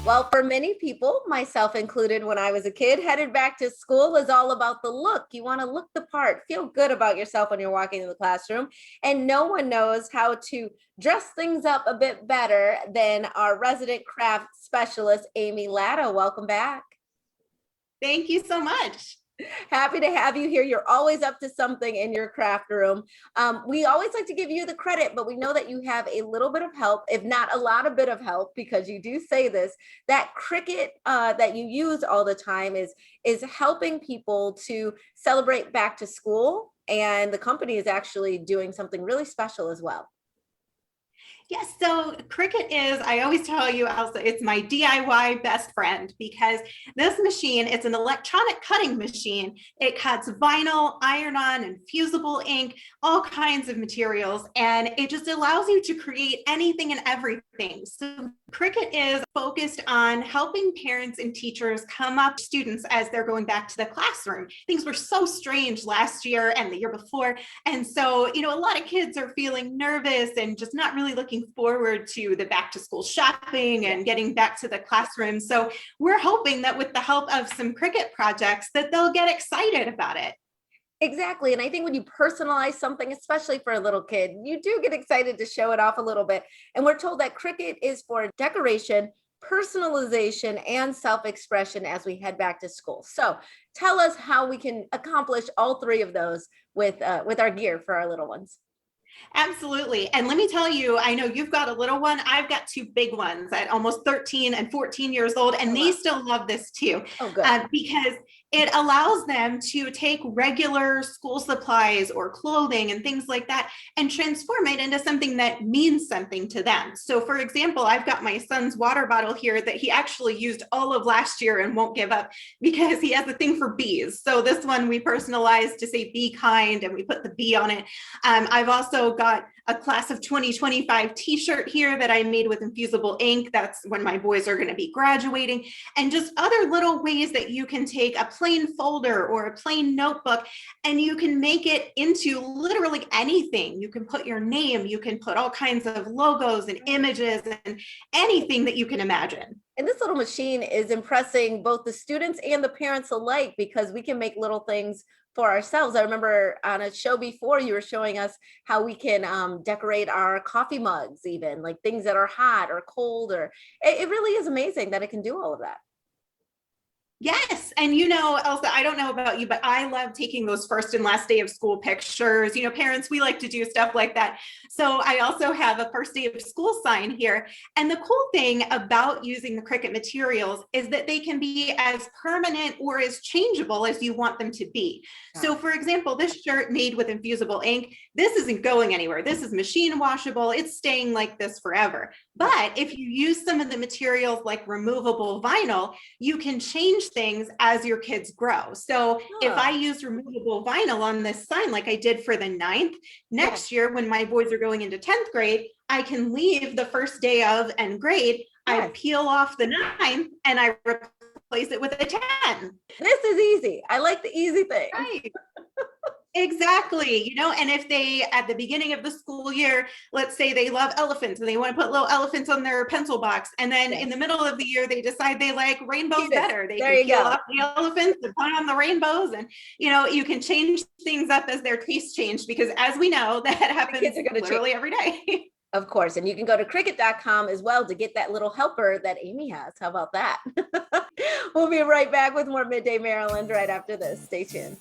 Well, for many people, myself included, when I was a kid, headed back to school is all about the look. You want to look the part, feel good about yourself when you're walking in the classroom. And no one knows how to dress things up a bit better than our resident craft specialist, Amy Latta. Welcome back. Thank you so much. Happy to have you here. You're always up to something in your craft room. We always like to give you the credit, but we know that you have a little bit of help, if not a lot of bit of help, because you do say this, that Cricut that you use all the time is helping people to celebrate back to school. And the company is actually doing something really special as well. Yes, so Cricut is, I always tell you, Elsa, it's my DIY best friend because this machine, it's an electronic cutting machine. It cuts vinyl, iron-on, and fusible ink, all kinds of materials, and it just allows you to create anything and everything. So Cricut is focused on helping parents and teachers come up with students as they're going back to the classroom. Things were so strange last year and the year before, and so, a lot of kids are feeling nervous and just not really looking forward to the back to school shopping and getting back to the classroom. So we're hoping that with the help of some Cricut projects that they'll get excited about it. Exactly. And I think when you personalize something, especially for a little kid, you do get excited to show it off a little bit. And we're told that Cricut is for decoration, personalization, and self-expression as we head back to school. So tell us how we can accomplish all three of those with our gear for our little ones. Absolutely. And let me tell you, I know you've got a little one. I've got two big ones at almost 13 and 14 years old, and they still love this too. Oh, good. Because it allows them to take regular school supplies or clothing and things like that and transform it into something that means something to them. So for example, I've got my son's water bottle here that he actually used all of last year and won't give up because he has a thing for bees. So this one we personalized to say be kind, and we put the bee on it. I've also got a class of 2025 t-shirt here that I made with infusible ink. That's when my boys are going to be graduating, and just other little ways that you can take a plain folder or a plain notebook and you can make it into literally anything. You can put your name, you can put all kinds of logos and images and anything that you can imagine. And this little machine is impressing both the students and the parents alike because we can make little things for ourselves. I remember on a show before you were showing us how we can decorate our coffee mugs, even like things that are hot or cold, or it really is amazing that it can do all of that. Yes. And Elsa, I don't know about you, but I love taking those first and last day of school pictures. Parents, we like to do stuff like that. So I also have a first day of school sign here. And the cool thing about using the Cricut materials is that they can be as permanent or as changeable as you want them to be. So for example, this shirt made with infusible ink, this isn't going anywhere. This is machine washable. It's staying like this forever. But if you use some of the materials like removable vinyl, you can change things as your kids grow. So if I use removable vinyl on this sign, like I did for the 9th, next year when my boys are going into 10th grade, I can leave the first day of and grade. I peel off the 9th and I replace it with a 10. This is easy. I like the easy thing. Right. Exactly. And if they, at the beginning of the school year, let's say they love elephants and they want to put little elephants on their pencil box. And then in the middle of the year, they decide they like rainbows better. They can peel off the elephants and put on the rainbows. And, you can change things up as their tastes change, because as we know, that happens literally every day. Of course. And you can go to Cricut.com as well to get that little helper that Amy has. How about that? We'll be right back with more Midday Maryland right after this. Stay tuned.